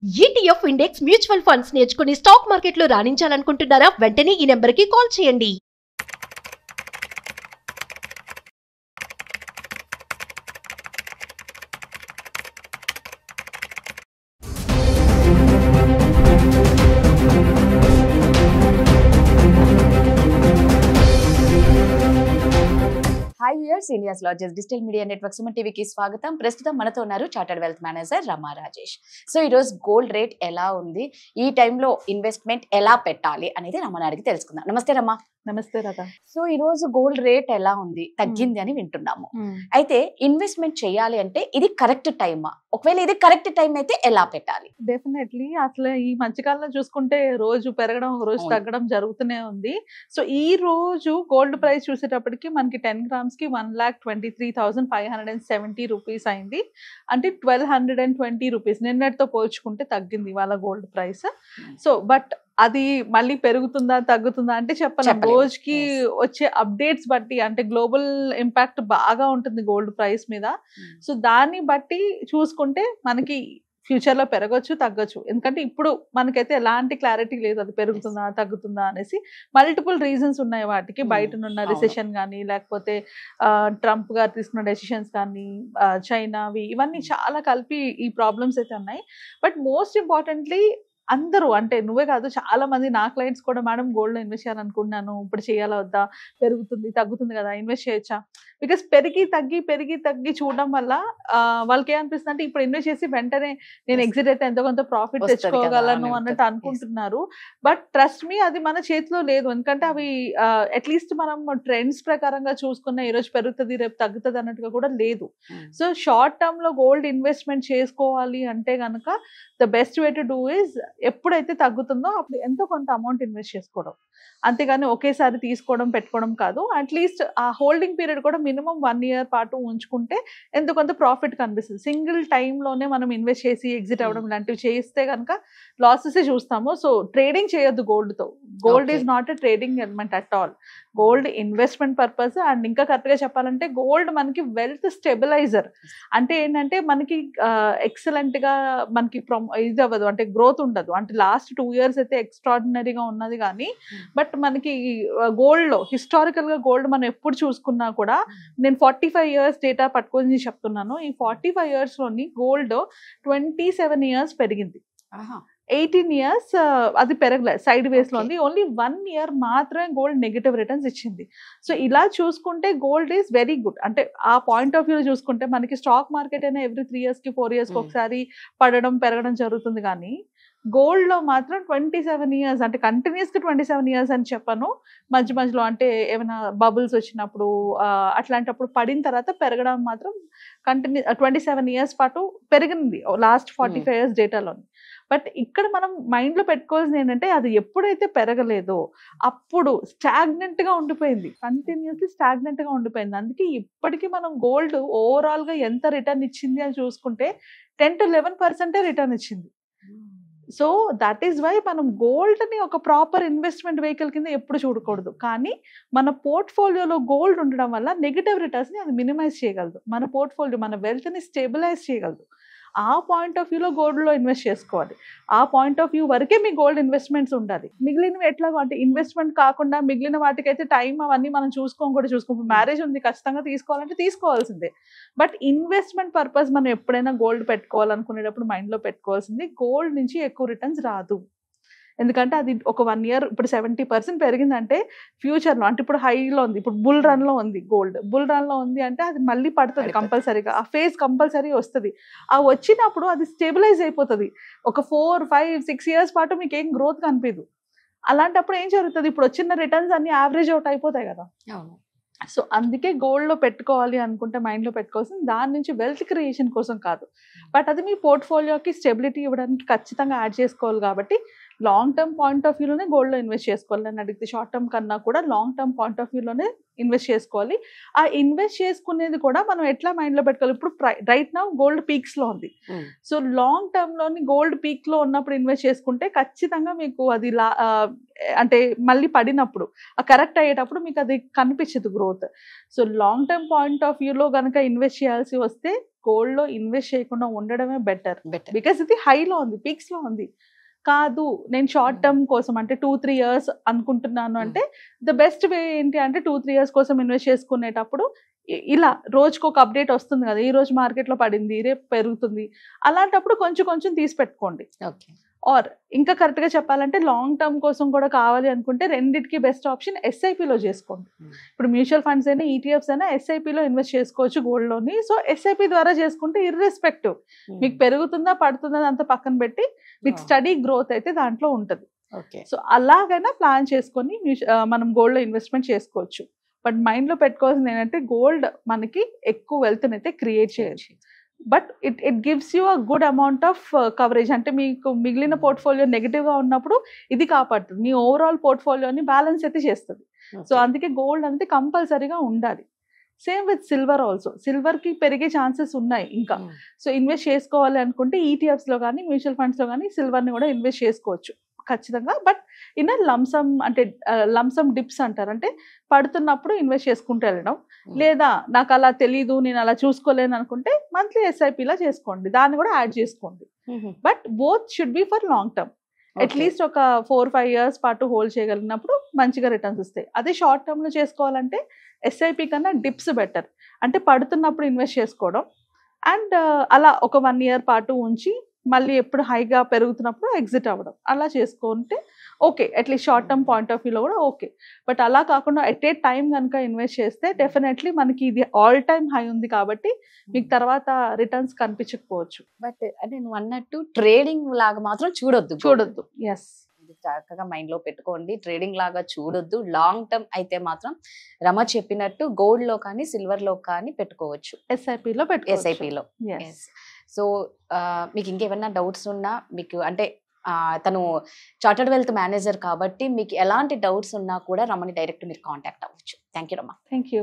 ETF index mutual funds నేర్చుకుని stock మార్కెట్లో రాణించాలనుకుంటున్నారా? వెంటనే ఈ నెంబర్కి కాల్ చేయండి. Hi viewers, India's largest digital media network Suman టీవీకి స్వాగతం. ప్రస్తుతం మనతో ఉన్నారు చార్టర్డ్ వెల్త్ మేనేజర్ రమా రాజేష్. సో ఈరోజు గోల్డ్ రేట్ ఎలా ఉంది, ఈ టైంలో ఇన్వెస్ట్మెంట్ ఎలా పెట్టాలి అనేది రమని అడిగి తెలుసుకుందాం. నమస్తే రమా. నమస్తే రాధా. సో ఈ రోజు గోల్డ్ రేట్ ఎలా ఉంది, తగ్గింది అని వింటున్నాము. అయితే ఇన్వెస్ట్మెంట్ చేయాలి అంటే ఇది కరెక్ట్ టైమా? ఒకవేళ ఇది కరెక్ట్ టైం అయితే ఎలా పెట్టాలి? డెఫినెట్లీ అసలు ఈ మధ్యకాలంలో చూసుకుంటే రోజు పెరగడం ఒక రోజు తగ్గడం జరుగుతూనే ఉంది. సో ఈ రోజు గోల్డ్ ప్రైస్ చూసేటప్పటికి మనకి 10 గ్రామ్స్ కి 1,23,570 రూపీస్ అయింది. అంటే 1,220 రూపీస్ నిన్నటితో పోల్చుకుంటే తగ్గింది వాళ్ళ గోల్డ్ ప్రైస్. సో బట్ అది మళ్ళీ పెరుగుతుందా తగ్గుతుందా అంటే చెప్పలేం. రోజుకి వచ్చే అప్డేట్స్ బట్టి, అంటే గ్లోబల్ ఇంపాక్ట్ బాగా ఉంటుంది గోల్డ్ ప్రైస్ మీద. సో దాన్ని బట్టి చూసుకుంటే మనకి ఫ్యూచర్ లో పెరగచ్చు తగ్గచ్చు. ఎందుకంటే ఇప్పుడు మనకైతే ఎలాంటి క్లారిటీ లేదు అది పెరుగుతుందా తగ్గుతుందా అనేసి. మల్టిపుల్ రీజన్స్ ఉన్నాయి వాటికి. బయటనున్న రిసెషన్ కానీ, లేకపోతే ట్రంప్ గారు తీసుకున్న డెసిషన్స్ కానీ, చైనావి, ఇవన్నీ చాలా కలిపి ఈ ప్రాబ్లమ్స్ అయితే ఉన్నాయి. బట్ మోస్ట్ ఇంపార్టెంట్లీ అందరూ, అంటే నువ్వే కాదు, చాలా మంది నా క్లయింట్స్ కూడా, మేడం గోల్డ్ లో ఇన్వెస్ట్ చేయాలనుకుంటున్నాను, ఇప్పుడు చేయాలా వద్దా, పెరుగుతుంది తగ్గుతుంది కదా, ఇన్వెస్ట్ చేయొచ్చా? బికాస్ పెరిగి తగ్గి చూడడం వల్ల వాళ్ళకి ఏమనిపిస్తుంది అంటే ఇప్పుడు ఇన్వెస్ట్ చేసి వెంటనే నేను ఎగ్జిట్ అయితే ఎంతో కొంత ప్రాఫిట్ తెచ్చుకోగలను అన్నట్టు అనుకుంటున్నారు. బట్ ట్రస్ట్ మీ, అది మన చేతిలో లేదు. ఎందుకంటే అవి అట్లీస్ట్ మనం ట్రెండ్స్ ప్రకారంగా చూసుకున్న ఈ రోజు పెరుగుతుంది రేపు తగ్గుతుంది అన్నట్టుగా కూడా లేదు. సో షార్ట్ టర్మ్ లో గోల్డ్ ఇన్వెస్ట్మెంట్ చేసుకోవాలి అంటే కనుక the best way to do is, ఎప్పుడైతే తగ్గుతుందో అప్పుడు ఎంతో కొంత అమౌంట్ ఇన్వెస్ట్ చేసుకోవడం, అంతేగాని ఒకేసారి తీసుకోవడం పెట్టుకోవడం కాదు. అట్లీస్ట్ ఆ హోల్డింగ్ పీరియడ్ కూడా మినిమం 1 year పాటు ఉంచుకుంటే ఎంతో కొంత ప్రాఫిట్ కనిపిస్తుంది. సింగిల్ టైంలోనే మనం ఇన్వెస్ట్ చేసి ఎగ్జిట్ అవ్వడం ఇలాంటివి చేస్తే కనుక లాసెస్ చూస్తాము. సో ట్రేడింగ్ చేయొద్దు గోల్డ్తో. Gold is not a trading element at all. Gold investment purpose. And ఇంకా కరెక్ట్గా చెప్పాలంటే గోల్డ్ మనకి వెల్త్ స్టెబిలైజర్. అంటే ఏంటంటే మనకి ఎక్సలెంట్గా మనకి ఇది అవ్వదు, అంటే గ్రోత్ ఉండదు. అంటే లాస్ట్ 2 years అయితే ఎక్స్ట్రాడినరీగా ఉన్నది. కానీ బట్ మనకి గోల్డ్లో హిస్టారికల్గా గోల్డ్ మనం ఎప్పుడు చూసుకున్నా కూడా, నేను 45 years డేటా పట్టుకొని చెప్తున్నాను, ఈ 45 yearsలోని గోల్డ్ 27 years పెరిగింది. 18 years అది పెరగలేదు, సైడ్ వేస్ లో ఉంది. ఓన్లీ 1 year మాత్రమే గోల్డ్ నెగటివ్ రిటర్న్స్ ఇచ్చింది. సో ఇలా చూసుకుంటే గోల్డ్ ఈజ్ వెరీ గుడ్. అంటే ఆ పాయింట్ ఆఫ్ వ్యూ చూసుకుంటే మనకి స్టాక్ మార్కెట్ అయినా ఎవ్రీ 3 years కి 4 years కి ఒకసారి పడడం పెరగడం జరుగుతుంది. కానీ గోల్డ్ లో మాత్రం 27 years, అంటే కంటిన్యూస్ గా 27 years అని చెప్పను, మధ్యలో అంటే ఏమైనా బబుల్స్ వచ్చినప్పుడు అట్లాంటప్పుడు పడిన తర్వాత పెరగడం మాత్రం 27 years పాటు పెరిగింది లాస్ట్ 45 years డేటాలో. బట్ ఇక్కడ మనం మైండ్ లో పెట్టుకోవాల్సింది ఏంటంటే, అది ఎప్పుడైతే పెరగలేదో అప్పుడు స్టాగ్నెంట్ గా ఉండిపోయింది, కంటిన్యూస్లీ స్టాగ్నెంట్ గా ఉండిపోయింది. అందుకే ఇప్పటికీ మనం గోల్డ్ ఓవరాల్ గా ఎంత రిటర్న్ ఇచ్చింది అని చూసుకుంటే 10 to 11% రిటర్న్ ఇచ్చింది. సో దట్ ఈస్ వై మనం గోల్డ్ ని ఒక ప్రాపర్ ఇన్వెస్ట్మెంట్ వెహికల్ కింద ఎప్పుడు చూడకూడదు. కానీ మన పోర్ట్ఫోలియోలో గోల్డ్ ఉండడం వల్ల నెగిటివ్ రిటర్న్స్ ని అది మినిమైజ్ చేయగలదు. మన పోర్ట్ఫోలియో, మన వెల్త్ ని స్టెబిలైజ్ చేయగలదు. ఆ పాయింట్ ఆఫ్ వ్యూలో గోల్డ్లో ఇన్వెస్ట్ చేసుకోవాలి. ఆ పాయింట్ ఆఫ్ వ్యూ వరకే మీ గోల్డ్ ఇన్వెస్ట్మెంట్స్ ఉండాలి. మిగిలినవి ఎట్లాగో, అంటే ఇన్వెస్ట్మెంట్ కాకుండా మిగిలిన వాటికైతే టైం అవన్నీ మనం చూసుకో. మ్యారేజ్ ఉంది, ఖచ్చితంగా తీసుకోవాలంటే తీసుకోవాల్సిందే. బట్ ఇన్వెస్ట్మెంట్ పర్పస్ మనం ఎప్పుడైనా గోల్డ్ పెట్టుకోవాలనుకునేటప్పుడు మైండ్లో పెట్టుకోవాల్సింది, గోల్డ్ నుంచి ఎక్కువ రిటర్న్స్ రాదు. ఎందుకంటే అది ఒక 1 year ఇప్పుడు 70% పెరిగిందంటే ఫ్యూచర్లో, అంటే ఇప్పుడు హైలో ఉంది, ఇప్పుడు బుల్ రన్లో ఉంది, గోల్డ్ బుల్ రన్లో ఉంది అంటే అది మళ్ళీ పడుతుంది కంపల్సరీగా. ఆ ఫేజ్ కంపల్సరీ వస్తుంది. ఆ వచ్చినప్పుడు అది స్టెబిలైజ్ అయిపోతుంది. ఒక 4, 5, 6 years పాటు మీకు ఏం గ్రోత్ కనిపించదు. అలాంటప్పుడు ఏం జరుగుతుంది, ఇప్పుడు వచ్చిన రిటర్న్స్ అన్ని యావరేజ్ అవుట్ అయిపోతాయి కదా. సో అందుకే గోల్డ్లో పెట్టుకోవాలి అనుకుంటే మైండ్లో పెట్టుకోవాల్సింది దాని నుంచి వెల్త్ క్రియేషన్ కోసం కాదు, బట్ అది మీ పోర్ట్ఫోలియోకి స్టెబిలిటీ ఇవ్వడానికి ఖచ్చితంగా యాడ్ చేసుకోవాలి. కాబట్టి లాంగ్ టర్మ్ పాయింట్ ఆఫ్ వ్యూలోనే గోల్డ్లో ఇన్వెస్ట్ చేసుకోవాలి అని అడిగితే, షార్ట్ టర్మ్ కన్నా కూడా లాంగ్ టర్మ్ పాయింట్ ఆఫ్ వ్యూలోనే ఇన్వెస్ట్ చేసుకోవాలి. ఆ ఇన్వెస్ట్ చేసుకునేది కూడా మనం ఎట్లా మైండ్లో పెట్టుకోవాలి, ఇప్పుడు రైట్ నౌ గోల్డ్ పీక్స్లో ఉంది. సో లాంగ్ టర్మ్లోని గోల్డ్ పీక్లో ఉన్నప్పుడు ఇన్వెస్ట్ చేసుకుంటే ఖచ్చితంగా మీకు అది అంటే మళ్ళీ పడినప్పుడు కరెక్ట్ అయ్యేటప్పుడు మీకు అది కనిపించదు growth. So long term point of వ్యూలో కనుక ఇన్వెస్ట్ చేయాల్సి వస్తే గోల్డ్ లో ఇన్వెస్ట్ చేయకుండా ఉండడమే బెటర్. బెటర్. బికాస్ ఇది హైలో ఉంది, పీక్స్ లో ఉంది. కాదు నేను షార్ట్ టర్మ్ కోసం అంటే 2-3 years అనుకుంటున్నాను అంటే ద బెస్ట్ వే ఏంటి అంటే 2-3 years కోసం ఇన్వెస్ట్ చేసుకునేటప్పుడు ఇలా రోజుకు ఒక అప్డేట్ వస్తుంది కదా, ఈ రోజు మార్కెట్ లో పడింది, రేపు పెరుగుతుంది, అలాంటప్పుడు కొంచెం కొంచెం తీసి పెట్టుకోండి. ఓకే. ఆర్ ఇంకా కరెక్ట్ గా చెప్పాలంటే లాంగ్ టర్మ్ కోసం కూడా కావాలి అనుకుంటే రెండిటికి బెస్ట్ ఆప్షన్ ఎస్ఐపిలో చేసుకోండి. ఇప్పుడు మ్యూచువల్ ఫండ్స్ అయినా ఈటీఎఫ్స్ అయినా ఎస్ఐపిలో ఇన్వెస్ట్ చేసుకోవచ్చు గోల్డ్ లోని. సో ఎస్ఐపి ద్వారా చేసుకుంటే ఇర్రెస్పెక్టివ్ మీకు పెరుగుతుందా పడుతుందా అంత పక్కన పెట్టి మీకు స్టడీ గ్రోత్ అయితే దాంట్లో ఉంటుంది. సో అలాగైనా ప్లాన్ చేసుకొని మనం గోల్డ్ లో ఇన్వెస్ట్మెంట్ చేసుకోవచ్చు. బట్ మైండ్ లో పెట్టుకోవాల్సింది ఏంటంటే గోల్డ్ మనకి ఎక్కువ వెల్త్ అయితే క్రియేట్ చేయొచ్చు, but it gives you a good amount of coverage. అంటే మీకు మిగిలిన పోర్ట్ఫోలియో నెగిటివ్ గా ఉన్నప్పుడు ఇది కాపాడుతుంది, మీ ఓవరాల్ పోర్ట్ఫోలియోని బ్యాలెన్స్ అయితే చేస్తుంది. సో అందుకే గోల్డ్ అనేది కంపల్సరీగా ఉండాలి. Same with silver also, silver కి పెరిగే ఛాన్సెస్ ఉన్నాయి ఇంకా. సో ఇన్వెస్ట్ చేసుకోవాలి అనుకుంటే ఈటీఎఫ్స్ లో కానీ మ్యూచువల్ ఫండ్స్ లో కానీ సిల్వర్ ని కూడా ఇన్వెస్ట్ చేసుకోవచ్చు ఖచ్చితంగా. బట్ ఇన్ లంసమ్ అంటే లంసమ్ డిప్స్ అంటారు, అంటే పడుతున్నప్పుడు ఇన్వెస్ట్ చేసుకుంటూ వెళ్ళడం. లేదా నాకు అలా తెలీదు నేను అలా చూసుకోలేను అనుకుంటే మంత్లీ ఎస్ఐపిలా చేసుకోండి, దాన్ని కూడా యాడ్ చేసుకోండి. But both should be for long term. At least ఒక 4-5 years పాటు హోల్డ్ చేయగలిగినప్పుడు మంచిగా రిటర్న్స్ వస్తాయి. అదే షార్ట్ టర్మ్ లో చేసుకోవాలంటే ఎస్ఐపి కన్నా డిప్స్ బెటర్. అంటే పడుతున్నప్పుడు ఇన్వెస్ట్ చేసుకోవడం అండ్ అలా ఒక 1 year పాటు ఉంచి మళ్ళీ ఎప్పుడు హైగా పెరుగుతున్నప్పుడు ఎగ్జిట్ అవ్వడం, అలా చేసుకుంటే okay. At least short term point of వ్యూలో కూడా ఓకే. బట్ అలా కాకుండా ఎట్ ఏ టైం కనుక ఇన్వెస్ట్ చేస్తే డెఫినెట్లీ మనకి ఇది ఆల్ టైమ్ హై ఉంది కాబట్టి మీకు తర్వాత రిటర్న్స్ కనిపించకపోవచ్చు. బట్ అంటే నువ్వు అన్నట్టు ట్రేడింగ్ లాగా మాత్రం చూడొద్దు. ఎస్, చక్కగా మైండ్ లో పెట్టుకోండి. ట్రేడింగ్ లాగా చూడొద్దు. లాంగ్ టర్మ్ అయితే మాత్రం రమ చెప్పినట్టు గోల్డ్ లో కానీ సిల్వర్ లో కానీ పెట్టుకోవచ్చు, ఎస్ఐపిలో. సో మీకు ఇంకేమైనా డౌట్స్ ఉన్నా మీకు అంటే తను చార్టర్డ్ వెల్త్ మేనేజర్ కాబట్టి మీకు ఎలాంటి డౌట్స్ ఉన్నా కూడా రమని డైరెక్ట్ మీరు కాంటాక్ట్ అవ్వచ్చు. Thank you Rama. Thank you.